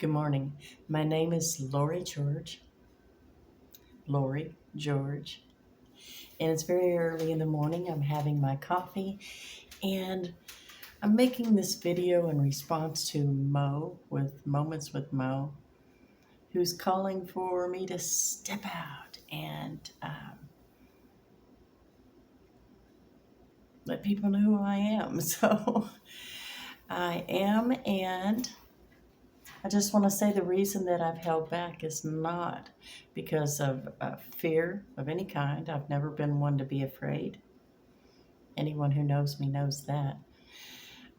Good morning. My name is Lori George, and it's very early in the morning. I'm having my coffee, and I'm making this video in response to Mo with Moments with Mo, who's calling for me to step out and let people know who I am. So I am, and I just want to say the reason that I've held back is not because of fear of any kind. I've never been one to be afraid. Anyone who knows me knows that.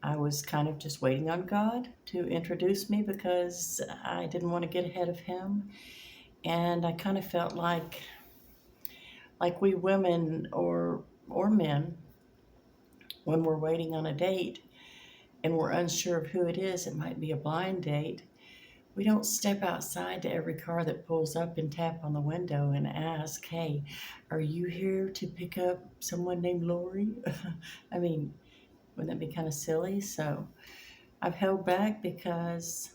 I was kind of just waiting on God to introduce me because I didn't want to get ahead of Him. And I kind of felt like we women or men, when we're waiting on a date and we're unsure of who it is, it might be a blind date. We don't step outside to every car that pulls up and tap on the window and ask, hey, are you here to pick up someone named Lori? I mean, wouldn't that be kind of silly? So I've held back because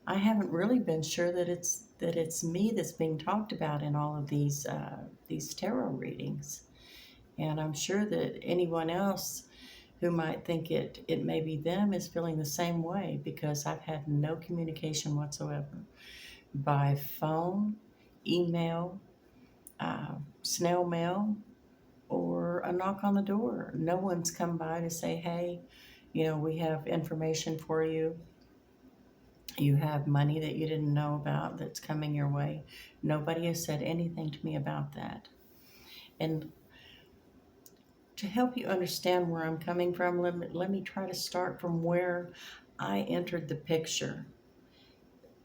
I haven't really been sure that it's me that's being talked about in all of these tarot readings. And I'm sure that anyone else who might think it may be them is feeling the same way because I've had no communication whatsoever by phone, email, snail mail, or a knock on the door. No one's come by to say, hey, we have information for you. You have money that you didn't know about that's coming your way. Nobody has said anything to me about that. And to help you understand where I'm coming from, let me try to start from where I entered the picture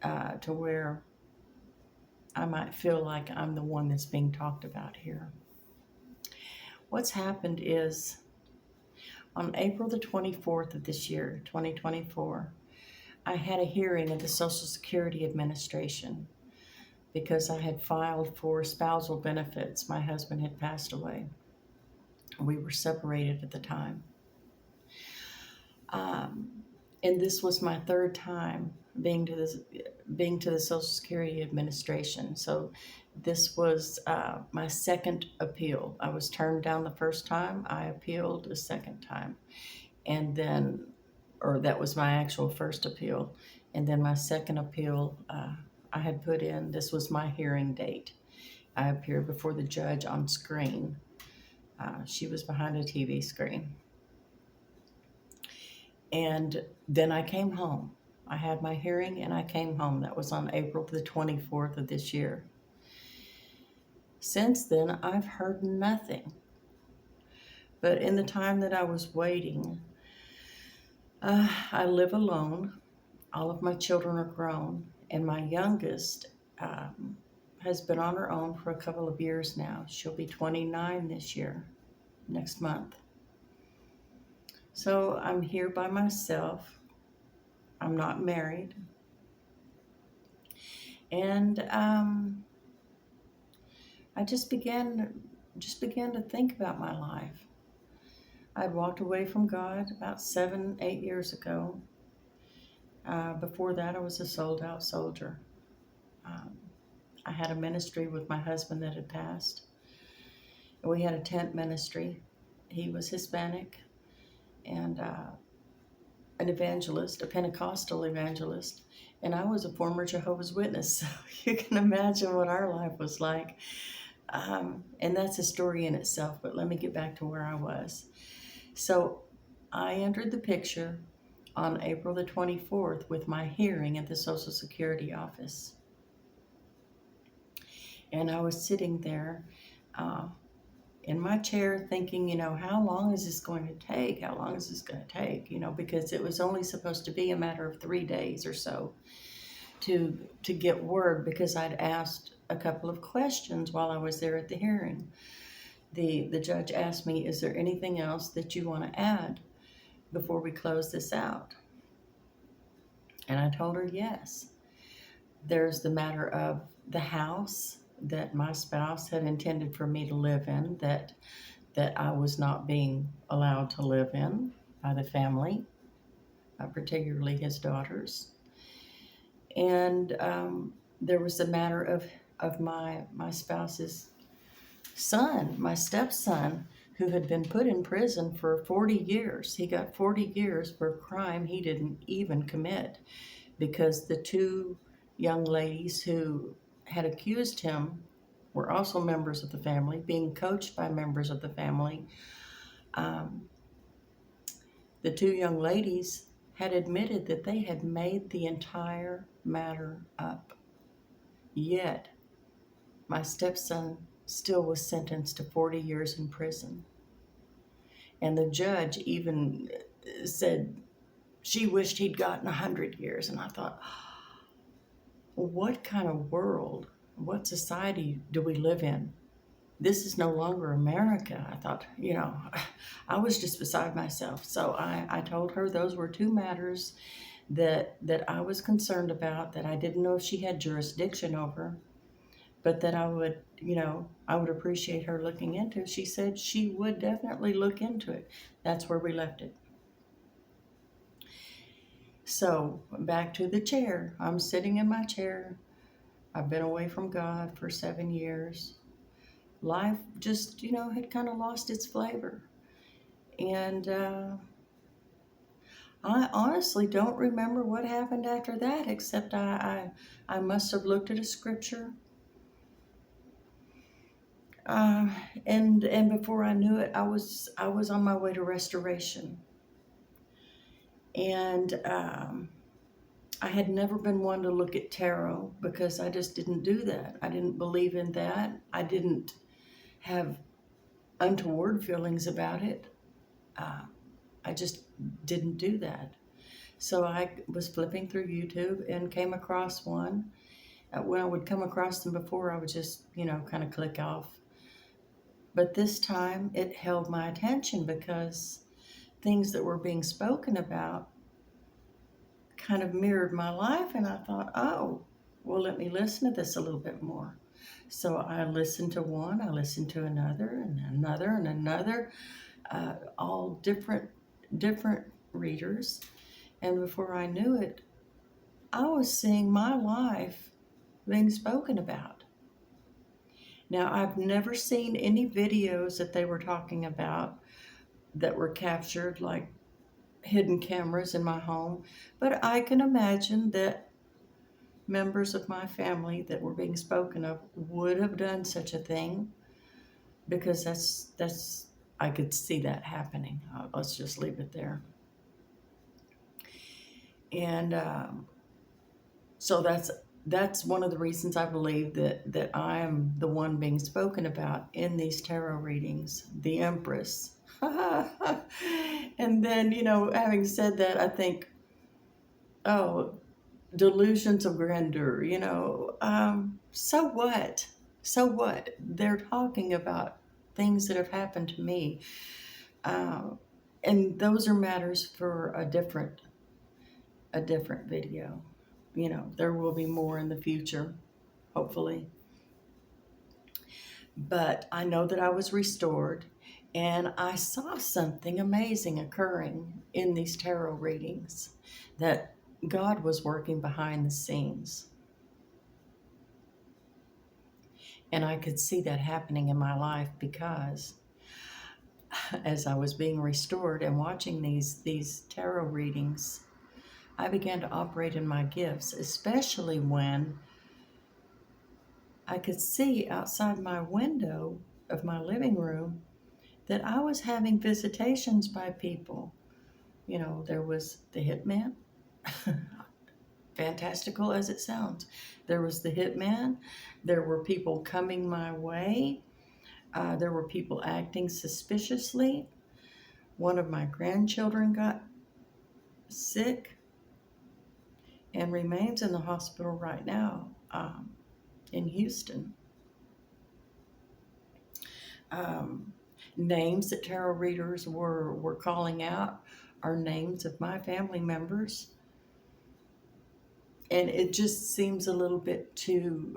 to where I might feel like I'm the one that's being talked about here. What's happened is on April the 24th of this year, 2024, I had a hearing at the Social Security Administration because I had filed for spousal benefits. My husband had passed away. We were separated at the time. And this was my third time being to the Social Security Administration. So this was my second appeal. I was turned down the first time. I appealed a second time. And then, or that was my actual first appeal. And then my second appeal, I had put in, this was my hearing date. I appeared before the judge on screen. She was behind a TV screen. And then I came home. I had my hearing and I came home. That was on April the 24th of this year. Since then, I've heard nothing. But in the time that I was waiting, I live alone. All of my children are grown, and my youngest has been on her own for a couple of years now. She'll be 29 this year, next month. So I'm here by myself. I'm not married. And I just began to think about my life. I'd walked away from God about 7-8 years ago. Before that, I was a sold out soldier. I had a ministry with my husband that had passed. We had a tent ministry. He was Hispanic and an evangelist, a Pentecostal evangelist, and I was a former Jehovah's Witness. So you can imagine what our life was like. And that's a story in itself, but let me get back to where I was. So I entered the picture on April the 24th with my hearing at the Social Security office. And I was sitting there in my chair thinking, how long is this going to take? How long is this going to take? Because it was only supposed to be a matter of 3 days or so to get word, because I'd asked a couple of questions while I was there at the hearing. The judge asked me, is there anything else that you want to add before we close this out? And I told her yes. There's the matter of the house that my spouse had intended for me to live in that I was not being allowed to live in by the family, particularly his daughters. And there was the matter of my spouse's son, my stepson, who had been put in prison for 40 years. He got 40 years for a crime he didn't even commit, because the two young ladies who had accused him were also members of the family, being coached by members of the family. Um, the two young ladies had admitted that they had made the entire matter up. Yet, my stepson still was sentenced to 40 years in prison. And the judge even said she wished he'd gotten 100 years. And I thought, what kind of world, what society do we live in? This is no longer America. I thought, I was just beside myself. So I told her those were two matters that I was concerned about, that I didn't know if she had jurisdiction over, but that I would appreciate her looking into. She said she would definitely look into it. That's where we left it. So back to the chair. I'm sitting in my chair. I've been away from God for 7 years. Life just, had kind of lost its flavor. And I honestly don't remember what happened after that, except I must have looked at a scripture. And before I knew it, I was on my way to restoration. And I had never been one to look at tarot, because I just didn't do that. I didn't believe in that. I didn't have untoward feelings about it. I just didn't do that. So I was flipping through YouTube and came across one. When I would come across them before, I would just, kind of click off. But this time it held my attention, because things that were being spoken about kind of mirrored my life. And I thought, oh, well, let me listen to this a little bit more. So I listened to one, I listened to another, and another, and another, all different readers. And before I knew it, I was seeing my life being spoken about. Now, I've never seen any videos that they were talking about that were captured, like hidden cameras in my home, but I can imagine that members of my family that were being spoken of would have done such a thing, because that's I could see that happening. Let's just leave it there. And so that's one of the reasons I believe that I am the one being spoken about in these tarot readings, the empress. And then, having said that, I think, oh, delusions of grandeur, so what? So what? They're talking about things that have happened to me. And those are matters for a different video. There will be more in the future, hopefully. But I know that I was restored, and I saw something amazing occurring in these tarot readings, that God was working behind the scenes. And I could see that happening in my life, because as I was being restored and watching these tarot readings, I began to operate in my gifts, especially when I could see outside my window of my living room that I was having visitations by people. There was the hitman, fantastical as it sounds. There was the hitman. There were people coming my way. There were people acting suspiciously. One of my grandchildren got sick and remains in the hospital right now, in Houston. Names that tarot readers were calling out are names of my family members. And it just seems a little bit too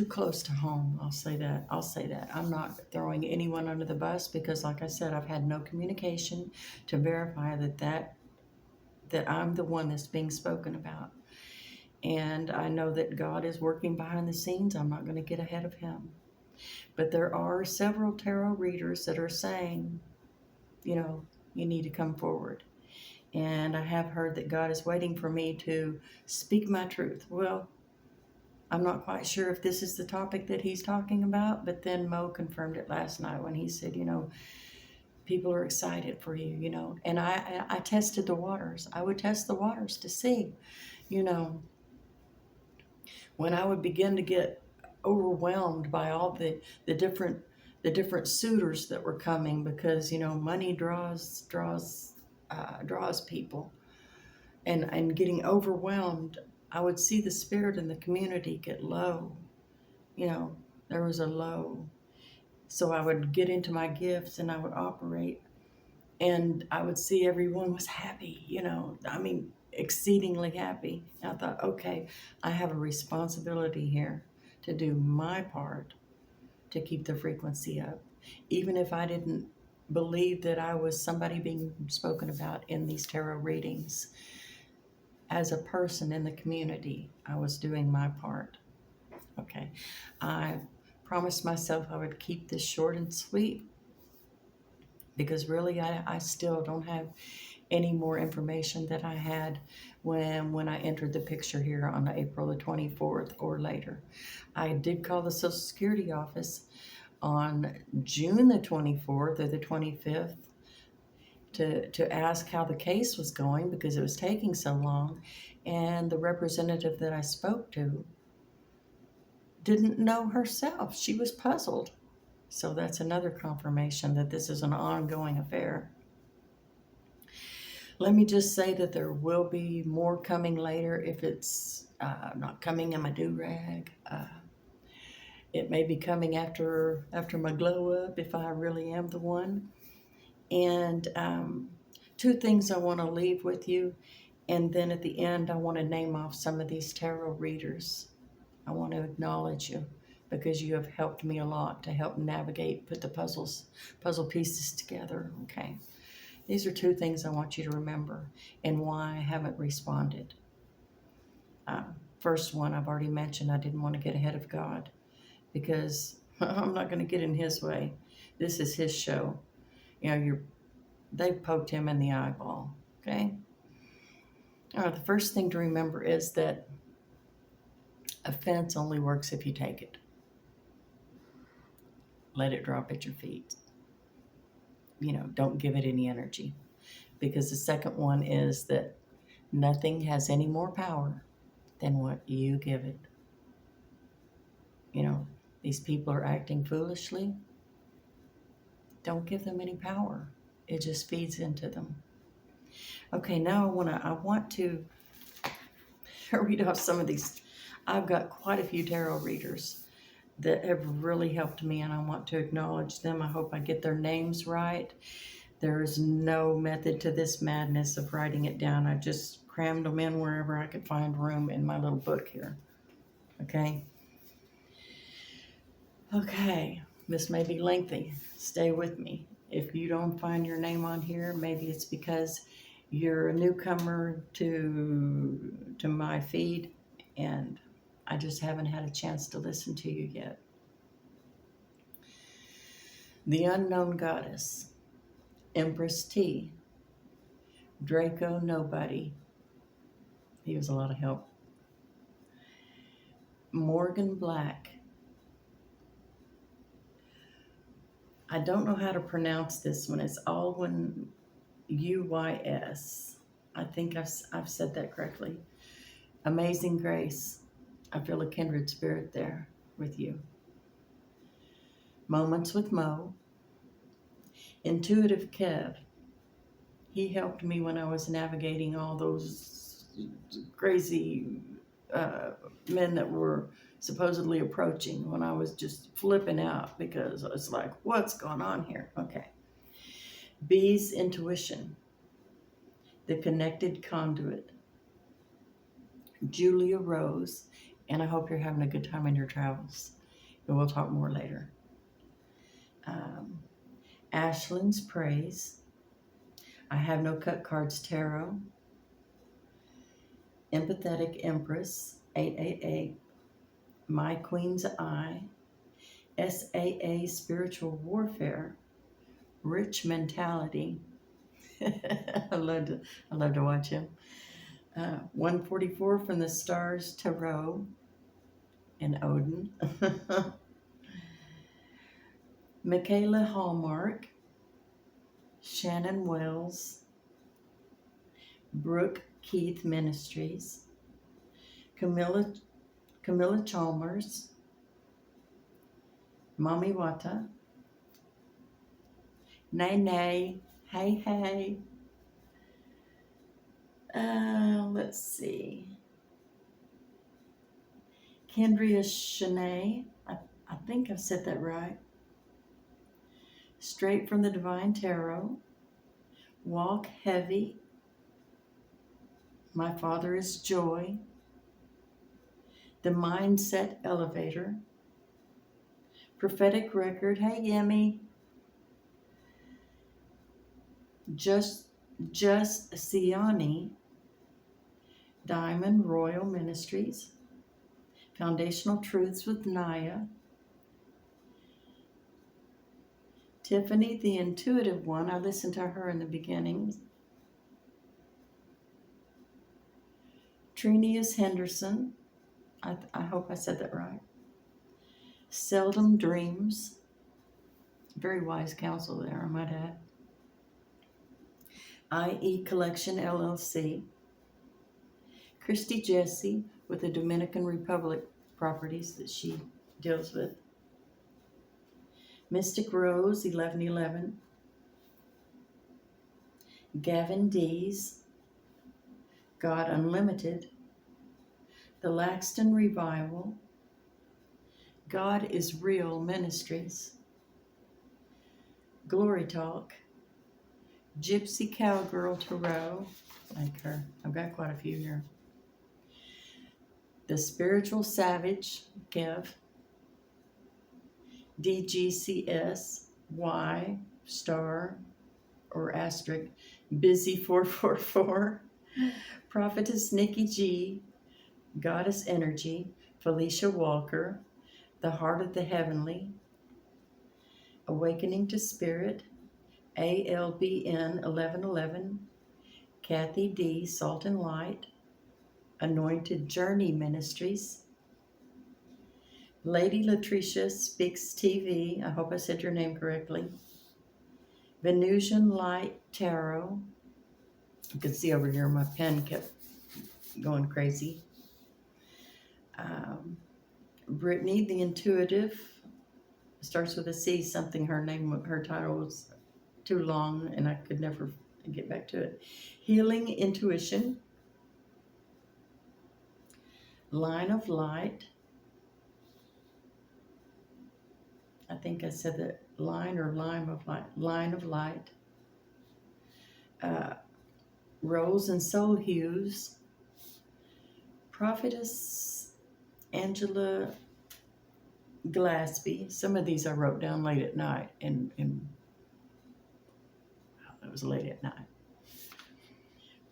close to home. I'll say that. I'm not throwing anyone under the bus, because, like I said, I've had no communication to verify that that I'm the one that's being spoken about. And I know that God is working behind the scenes. I'm not going to get ahead of him. But there are several tarot readers that are saying, you know, you need to come forward. And I have heard that God is waiting for me to speak my truth. Well, I'm not quite sure if this is the topic that he's talking about, but then Mo confirmed it last night when he said, you know, people are excited for you, you know. And I tested the waters. I would test the waters to see, you know, when I would begin to get overwhelmed by all the different suitors that were coming, because you know money draws people, and getting overwhelmed, I would see the spirit in the community get low. You know, there was a low. So I would get into my gifts and I would operate, and I would see everyone was happy, you know, I mean, exceedingly happy. And I thought, okay, I have a responsibility here to do my part to keep the frequency up. Even if I didn't believe that I was somebody being spoken about in these tarot readings, as a person in the community, I was doing my part. Okay. I promised myself I would keep this short and sweet, because really I still don't have any more information that I had when I entered the picture here on April the 24th or later. I did call the Social Security office on June the 24th or the 25th to ask how the case was going, because it was taking so long, and the representative that I spoke to didn't know herself. She was puzzled. So that's another confirmation that this is an ongoing affair. Let me just say that there will be more coming later. If it's not coming in my do-rag, it may be coming after my glow up, if I really am the one. And two things I want to leave with you. And then at the end, I want to name off some of these tarot readers. I want to acknowledge you, because you have helped me a lot to help navigate, put the puzzle pieces together. Okay. These are two things I want you to remember, and why I haven't responded. First one, I've already mentioned, I didn't want to get ahead of God, because I'm not going to get in his way. This is his show. You know, they poked him in the eyeball. Okay. The first thing to remember is that offense only works if you take it. Let it drop at your feet. You know, don't give it any energy. Because the second one is that nothing has any more power than what you give it. You know, these people are acting foolishly. Don't give them any power. It just feeds into them. Okay, now I want to read off some of these. I've got quite a few tarot readers that have really helped me, and I want to acknowledge them. I hope I get their names right. There is no method to this madness of writing it down. I just crammed them in wherever I could find room in my little book here. Okay? Okay, this may be lengthy. Stay with me. If you don't find your name on here, maybe it's because you're a newcomer to my feed, and I just haven't had a chance to listen to you yet. The Unknown Goddess, Empress T, Draco Nobody. He was a lot of help. Morgan Black. I don't know how to pronounce this one. It's Alwyn Uys. I think I've said that correctly. Amazing Grace. I feel a kindred spirit there with you. Moments with Mo. Intuitive Kev. He helped me when I was navigating all those crazy men that were supposedly approaching, when I was just flipping out, because it's like, what's going on here? Okay. B's Intuition. The Connected Conduit. Julia Rose. And I hope you're having a good time in your travels. And we'll talk more later. Ashlyn's Praise. I Have No Cut Cards Tarot. Empathetic Empress, 888. My Queen's Eye, SAA Spiritual Warfare, Rich Mentality. I love to watch him. 144 from the Stars Tarot and Odin. Michaela Hallmark, Shannon Wells, Brooke Keith Ministries, Camilla Chalmers, Mami Wata, Nay Nay, Hey Hey. Let's see. Kendria Shanae, I think I've said that right. Straight from the Divine Tarot, Walk Heavy, My Father is Joy, The Mindset Elevator, Prophetic Record, hey Yemi, Just Siani, Diamond Royal Ministries, Foundational Truths with Naya, Tiffany, the Intuitive One, I listened to her in the beginning, Trinius Henderson, I hope I said that right, Seldom Dreams, very wise counsel there, I might add, IE Collection LLC, Christy Jesse with the Dominican Republic properties that she deals with, Mystic Rose 1111, Gavin Dees, God Unlimited, The Laxton Revival, God is Real Ministries, Glory Talk, Gypsy Cowgirl Tarot, like her, I've got quite a few here, The Spiritual Savage, Kev, DGCS, Y, star, or asterisk, Busy 444, Prophetess Nikki G, Goddess Energy, Felicia Walker, The Heart of the Heavenly, Awakening to Spirit, ALBN 1111, Kathy D, Salt and Light, Anointed Journey Ministries, Lady Latricia Speaks TV, I hope I said your name correctly, Venusian Light Tarot, you can see over here my pen kept going crazy, Brittany the Intuitive, starts with a C, something, her title was too long and I could never get back to it, Healing Intuition, Line of Light, I think I said that, Line or Lime of Light, Line of Light, Rose and Soul Hues, Prophetess Angela Glaspie. Some of these I wrote down late at night, and well, it was late at night.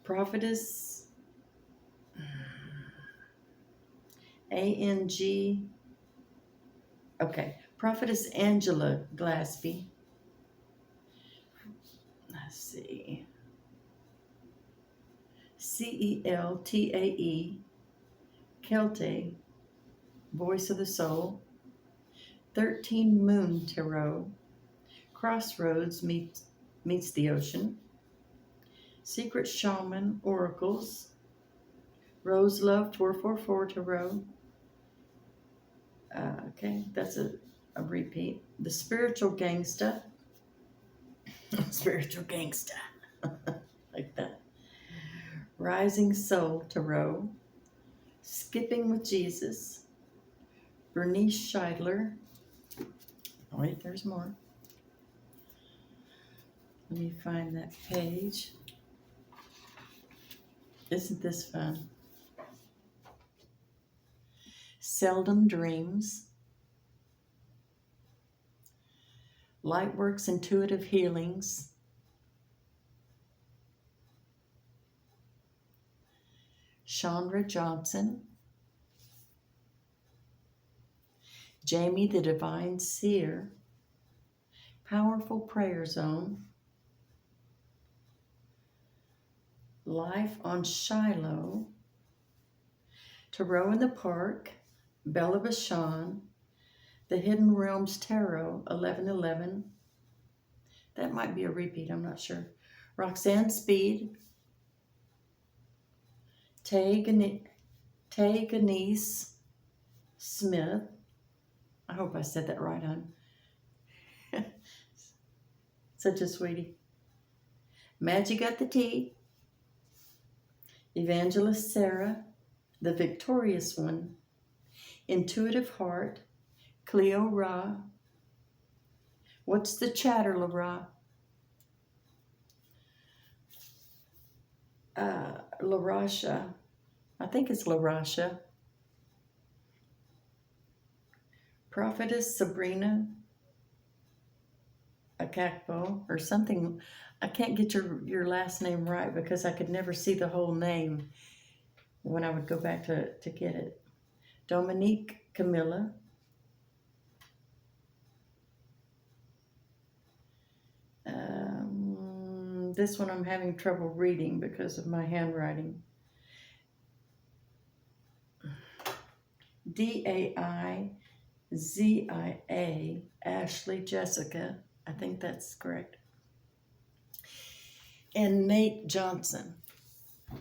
Prophetess ANG. Okay, Prophetess Angela Glaspie. Let's see. CELTAE, Kelte, Voice of the Soul, 13 Moon Tarot, Crossroads meets the Ocean, Secret Shaman Oracles, Rose Love 444 Tarot. Okay, that's a repeat. The Spiritual Gangsta. Spiritual Gangsta. Like that. Rising Soul Tarot, Skipping with Jesus, Bernice Scheidler. Oh, wait, there's more. Let me find that page. Isn't this fun? Seldom Dreams, Lightworks Intuitive Healings, Chandra Johnson, Jamie the Divine Seer, Powerful Prayer Zone, Life on Shiloh, Tarot in the Park, Bella Bashan, The Hidden Realms Tarot, 1111. That might be a repeat, I'm not sure. Roxanne Speed, Tay Ganese Smith. I hope I said that right, hon. Such a sweetie. Magic at the Tea, Evangelist Sarah, The Victorious One, Intuitive Heart, Cleo Ra. What's the chatter, Lara? Larasha. I think it's Larasha. Prophetess Sabrina Akakbo or something. I can't get your last name right because I could never see the whole name when I would go back to get it. Dominique Camilla. This one I'm having trouble reading because of my handwriting. Daizia, Ashley Jessica. I think that's correct. And Nate Johnson.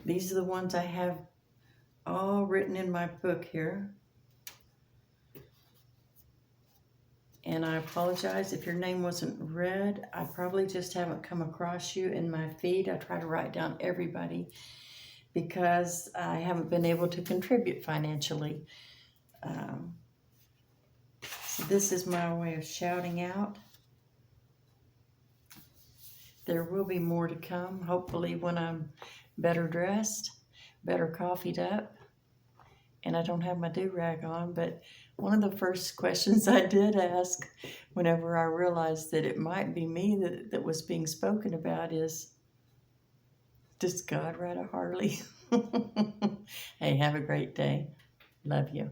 These are the ones I have all written in my book here. And I apologize if your name wasn't read. I probably just haven't come across you in my feed. I try to write down everybody because I haven't been able to contribute financially. So this is my way of shouting out. There will be more to come, hopefully when I'm better dressed, better coffeeed up, and I don't have my do-rag on. But one of the first questions I did ask whenever I realized that it might be me that was being spoken about is, does God ride a Harley? Hey, have a great day. Love you.